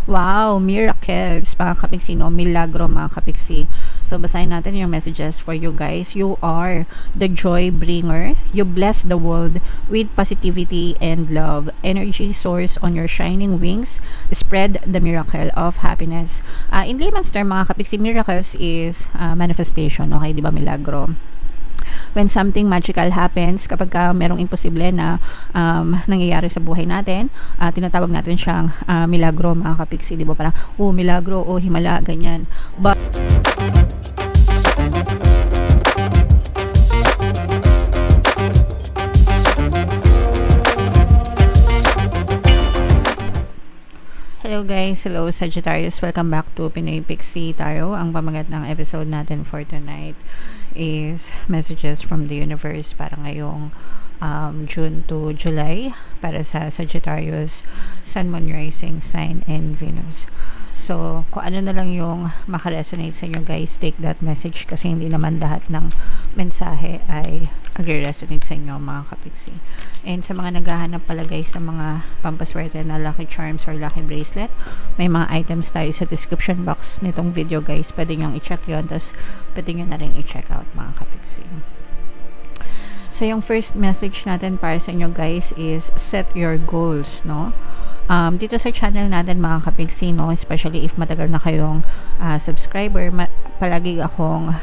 Wow, miracles, mga kapiksi, no? Milagro, mga kapiksi. So, basahin natin yung messages for you guys. You are the joy bringer. You bless the world with positivity and love. Energy source on your shining wings. Spread the miracle of happiness. In layman's term, mga kapiksi, miracles is manifestation. Okay, di ba, milagro? When something magical happens, kapag merong imposible na nangyayari sa buhay natin, tinatawag natin siyang milagro, mga kapiksi, di ba? Parang, milagro, himala, ganyan. But hello guys, hello Sagittarius, welcome back to Pinoy Pixie Tarot. Ang pamagat ng episode natin for tonight is messages from the universe para ngayong June to July para sa Sagittarius, Sun, Moon, Rising, Sign, and Venus. So, kung ano na lang yung makaresonate sa inyo guys, take that message kasi hindi naman lahat ng mensahe ay agre-resonate sa inyo, mga kapiksi. And sa mga naghahanap pala guys sa mga pampaswerte na lucky charms or lucky bracelet, may mga items tayo sa description box nitong video guys. Pwede nyo i-check yun, tapos pwede nyo na rin i-check out, mga kapiksi. So, yung first message natin para sa inyo guys is set your goals, no? Dito sa channel natin, mga kapiksi, no, especially if matagal na kayong subscriber, palagi akong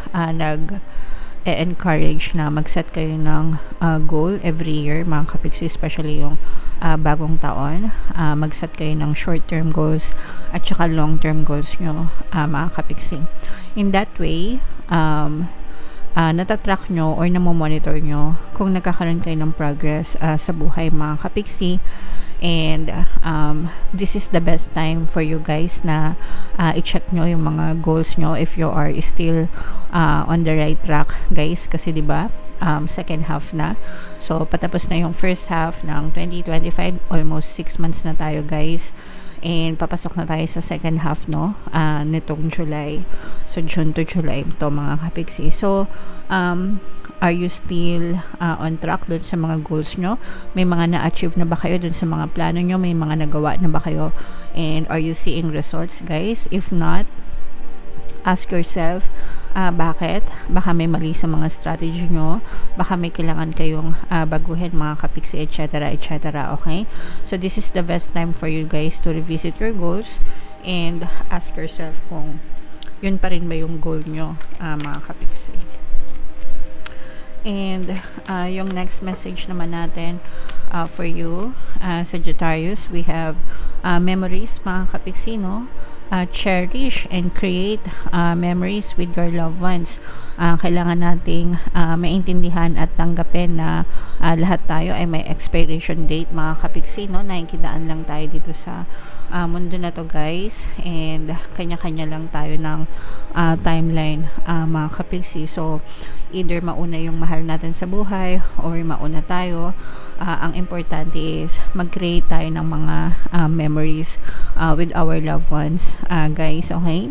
encourage na mag-set kayo ng goal every year, mga kapiksi, especially yung bagong taon. Mag-set kayo ng short-term goals at saka long-term goals nyo, mga kapiksi. In that way, natatrack nyo or namomonitor nyo kung nagkakaroon kayo ng progress sa buhay, mga kapiksi. And this is the best time for you guys na i-check nyo yung mga goals nyo if you are still on the right track guys, kasi diba second half na, so patapos na yung first half ng 2025, almost 6 months na tayo guys, and papasok na tayo sa second half, no, nitong July. So June to July to, mga kapiksi. So are you still on track dun sa mga goals nyo? May mga na-achieve na ba kayo dun sa mga plano nyo? May mga nagawa na ba kayo? And are you seeing results guys? If not, ask yourself, bakit? Baka may mali sa mga strategy nyo, baka may kailangan kayong baguhin, mga kapiksi, etc., etc., okay? So this is the best time for you guys to revisit your goals and ask yourself kung yun pa rin ba yung goal nyo, mga kapiksi. And yung next message naman natin for you, Sagittarius, we have memories, mga kapiksi, no? Cherish and create memories with your loved ones. Kailangan nating maintindihan at tanggapin na lahat tayo ay may expiration date, mga kapiksi, no? Nakikidaan lang tayo dito sa mundo na to guys, and kanya-kanya lang tayo ng timeline, mga kapiksi. So either mauna yung mahal natin sa buhay or mauna tayo. Ang importante is mag-create tayo ng mga memories with our loved ones, guys, okay?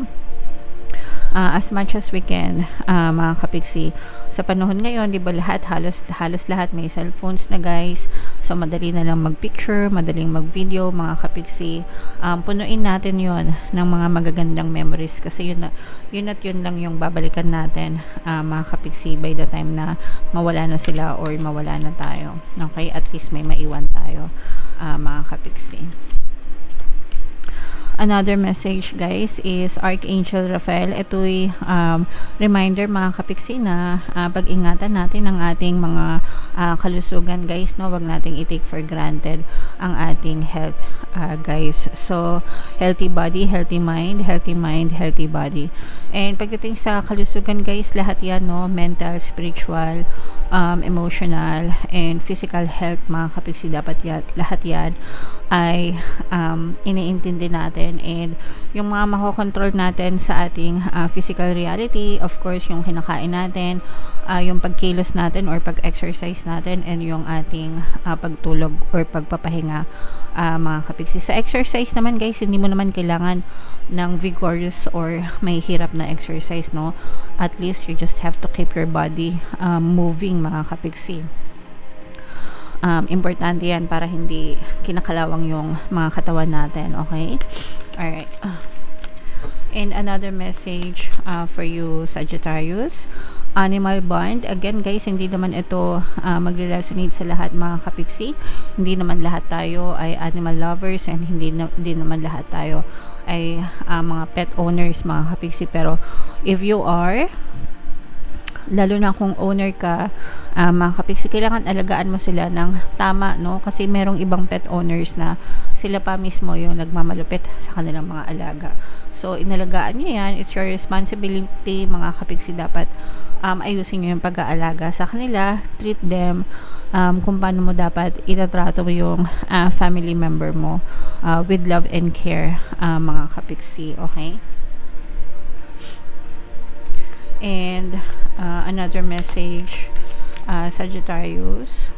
As much as we can, mga kapiksi, sa panahon ngayon, di ba, halos lahat may cellphones na guys, so madali na lang mag-picture, madaling mag-video, mga kapiksi. Punuin natin yon ng mga magagandang memories kasi yun lang yung babalikan natin, mga kapiksi, by the time na mawala na sila or mawala na tayo, okay? At least may maiwan tayo, mga kapiksi. Another message guys is Archangel Raphael. Ito'y reminder, mga kapiksi, na pag-ingatan natin ang ating mga kalusugan guys, no? Wag nating i-take for granted ang ating health, guys. So healthy body, healthy mind, healthy mind, healthy body. And pagdating sa kalusugan guys, lahat yan, no? Mental, spiritual, emotional, and physical health, mga kapiksi, dapat yan, lahat yan ay iniintindi natin. And yung mga makokontrol natin sa ating physical reality, of course, yung kinakain natin, yung pagkilos natin or pag-exercise natin, and yung ating pagtulog or pagpapahinga, mga kapiksi. Sa exercise naman guys, hindi mo naman kailangan ng vigorous or may hirap na exercise, no? At least you just have to keep your body moving, mga kapiksi. Importante yan para hindi kinakalawang yung mga katawan natin, okay? Alright. another message for you, Sagittarius. Animal bond. Again guys, hindi naman ito magre-resonate sa lahat mga kapiksi. Hindi naman lahat tayo ay animal lovers, and hindi naman lahat tayo ay mga pet owners mga kapiksi. Pero if you are, lalo na kung owner ka, mga kapiksi, kailangan alagaan mo sila ng tama, no? Kasi merong ibang pet owners na sila pa mismo yung nagmamalupit sa kanilang mga alaga. So, inalagaan nyo yan. It's your responsibility, mga kapiksi. Dapat ayusin nyo yung pag-aalaga sa kanila. Treat them kung paano mo dapat itatrato mo yung family member mo with love and care, mga kapiksi. Okay? And another message, Sagittarius.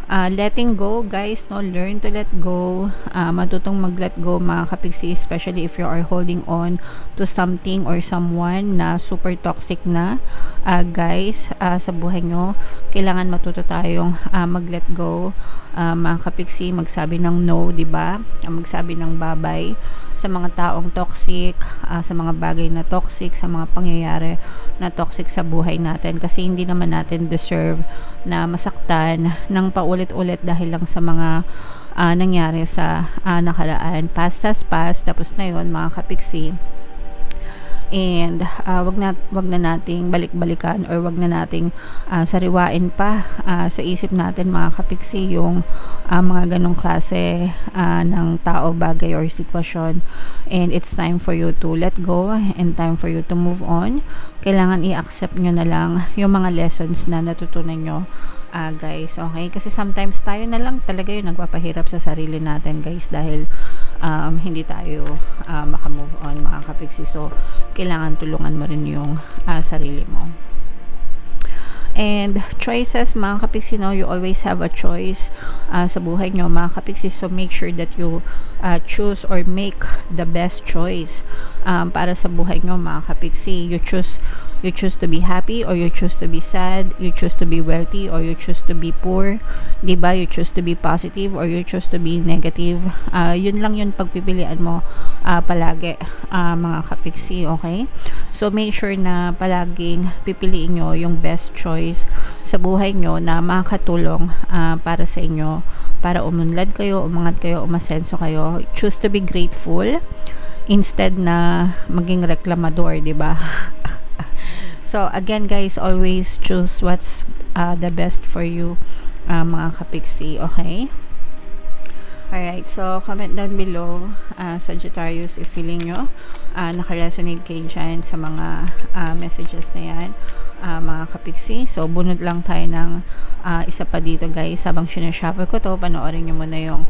Letting go, guys, no? Learn to let go. Matutong mag-let go, mga kapiksi, especially if you are holding on to something or someone na super toxic na. Guys, sa buhay nyo, kailangan matuto tayong mag-let go. Mga kapiksi, magsabi ng no, diba? Magsabi ng bye-bye sa mga taong toxic, sa mga bagay na toxic, sa mga pangyayari na toxic sa buhay natin, kasi hindi naman natin deserve na masaktan ng paulit-ulit dahil lang sa mga nangyari sa nakaraan. Past has past, tapos na yun, mga kapiksi. And wag na nating balik-balikan, or wag na nating sariwain pa sa isip natin, mga kapiksi, yung mga ganong klase ng tao, bagay, or sitwasyon. And it's time for you to let go, and time for you to move on. Kailangan i-accept nyo na lang yung mga lessons na natutunan nyo, guys. Okay? Kasi sometimes tayo na lang talaga yung nagpapahirap sa sarili natin, guys, dahil hindi tayo makamove on, mga kapiksi. So, kailangan tulungan mo rin yung sarili mo. And choices, mga kapiksi, no? You always have a choice sa buhay nyo, mga kapiksi. So, make sure that you choose or make the best choice para sa buhay nyo, mga kapiksi. You choose to be happy, or you choose to be sad. You choose to be wealthy, or you choose to be poor. Diba? You choose to be positive, or you choose to be negative. Yun lang yun pagpipilian mo palagi, mga kapiksi. Okay? So, make sure na palaging pipiliin nyo yung best choice sa buhay nyo na makakatulong para sa inyo, para umunlad kayo, umangat kayo, umasenso kayo. Choose to be grateful instead na maging reklamador, diba? So, again, guys, always choose what's the best for you, mga kapiksi. Okay? Alright, so comment down below, Sagittarius, if feeling nyo naka-resonate kayo dyan sa mga messages na yan, mga kapiksi. So, bunod lang tayo ng isa pa dito, guys. Habang sinashuffle ko to, panoorin nyo muna yung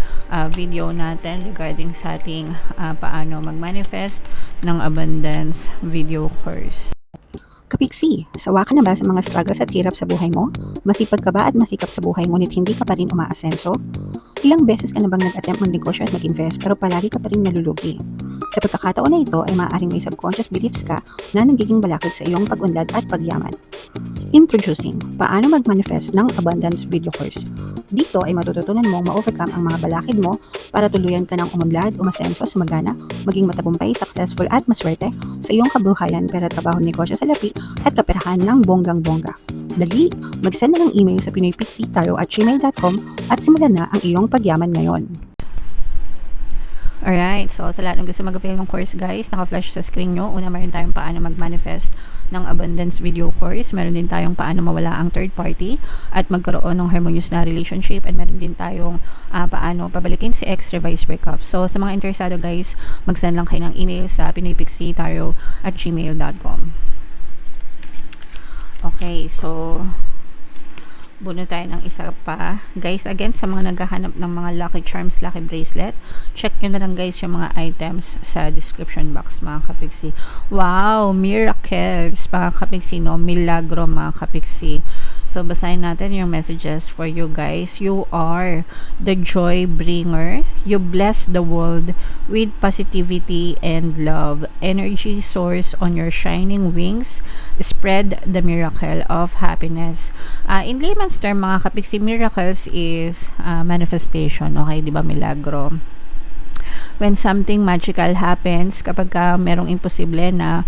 video natin regarding sa ating paano mag-manifest ng abundance video course. Kapiksi, sawa ka na ba sa mga struggles at hirap sa buhay mo? Masipag ka ba at masikap sa buhay ngunit hindi ka pa rin umaasenso? Ilang beses ka na bang nag-attempt mag-negosyo at mag-invest pero palagi ka pa rin nalulugi? Sa pagkakataon na ito ay maaaring may subconscious beliefs ka na nagiging balakid sa iyong pag-unlad at pagyaman. Introducing, paano mag-manifest ng abundance video course. Dito ay matututunan mong ma-overcome ang mga balakid mo para tuluyan ka ng umunlad, umasenso, sumagana, maging matagumpay, successful at maswerte sa iyong kabuhayan, pera, trabaho, negosyo, salapi at kaperahan ng bonggang-bongga. Dali, mag-send na ng email sa pinoypixie@gmail.com at simulan na ang iyong pagyaman ngayon. Alright, so sa lahat ng gusto mag-avail ng course, guys, naka-flash sa screen nyo. Una, meron tayong paano mag-manifest ng abundance video course. Meron din tayong paano mawala ang third party at magkaroon ng harmonious na relationship. And meron din tayong paano pabalikin si ex, revise, breakup. So sa mga interesado, guys, mag-send lang kayo ng email sa pinoypixie@gmail.com. Okay, so buno tayo ng isa pa, guys. Again, sa mga naghahanap ng mga lucky charms, lucky bracelet, check nyo na lang, guys, yung mga items sa description box, mga kapiksi. Wow, miracles, mga kapiksi, no? Milagro, mga kapiksi. So, basahin natin yung messages for you, guys. You are the joy bringer. You bless the world with positivity and love. Energy source on your shining wings. Spread the miracle of happiness. In layman's term, mga kapiksi, miracles is manifestation. Okay, di ba? Milagro. when something magical happens, kapag merong imposible na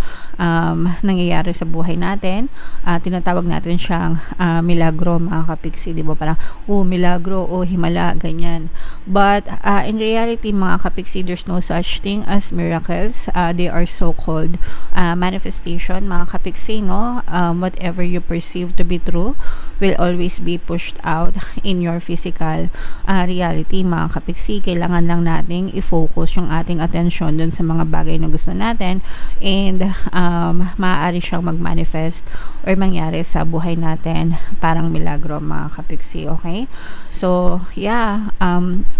nangyayari sa buhay natin, tinatawag natin siyang milagro, mga kapiksi, di ba? Parang, milagro, himala, ganyan. But in reality, mga kapiksi, there's no such thing as miracles. They are so-called manifestation, mga kapiksi, no? Whatever you perceive to be true will always be pushed out in your physical reality, mga kapiksi. Kailangan lang nating i-focus yung ating attention dun sa mga bagay na gusto natin, and maaari siyang mag-manifest or mangyari sa buhay natin parang milagro, mga kapiksi. Okay, so yeah,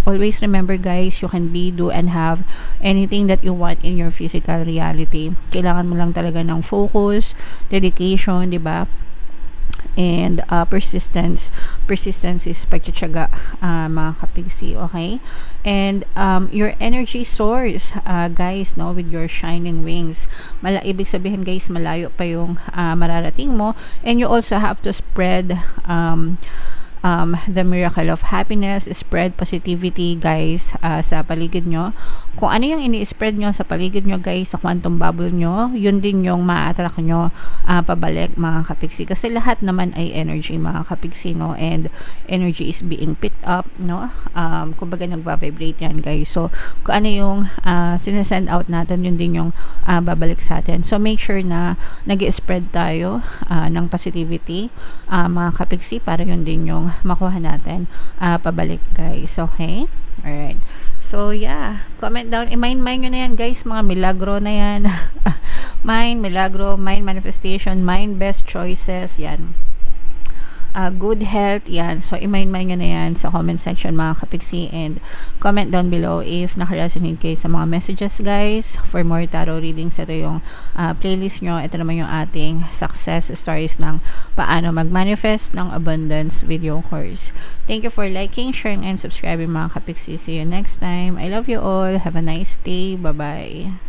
always remember guys, you can be, do, and have anything that you want in your physical reality. Kailangan mo lang talaga ng focus, dedication, di ba? And persistence is pagtsatsaga, mga kapigsi. Okay, and your energy soars, guys, no, with your shining wings. Ibig sabihin guys, malayo pa yung mararating mo, and you also have to spread the miracle of happiness, spread positivity, guys, sa paligid nyo. Kung ano yung ini-spread nyo sa paligid nyo, guys, sa quantum bubble nyo, yun din yung ma-attract nyo pabalik, mga kapiksi. Kasi lahat naman ay energy, mga kapiksi, no? And energy is being picked up, no? Kumbaga nagva-vibrate yan, guys. So, kung ano yung sinesend out natin, yun din yung babalik sa atin. So, make sure na nag-spread tayo ng positivity, mga kapiksi, para yun din yung makuha natin pabalik, guys. Okay? Alright. So, yeah. Comment down. I-mind nyo na yan, guys. Mga milagro na yan. Mind, milagro, mind manifestation, mind best choices. Yan. Good health, yan. So, i-mind nyo na yan sa comment section, mga kapiksi, and comment down below if naka-resonate kayo sa mga messages, guys. For more tarot readings, ito yung playlist nyo. Ito naman yung ating success stories ng paano mag-manifest ng abundance video course. Thank you for liking, sharing, and subscribing, mga kapiksi. See you next time. I love you all. Have a nice day. Bye-bye.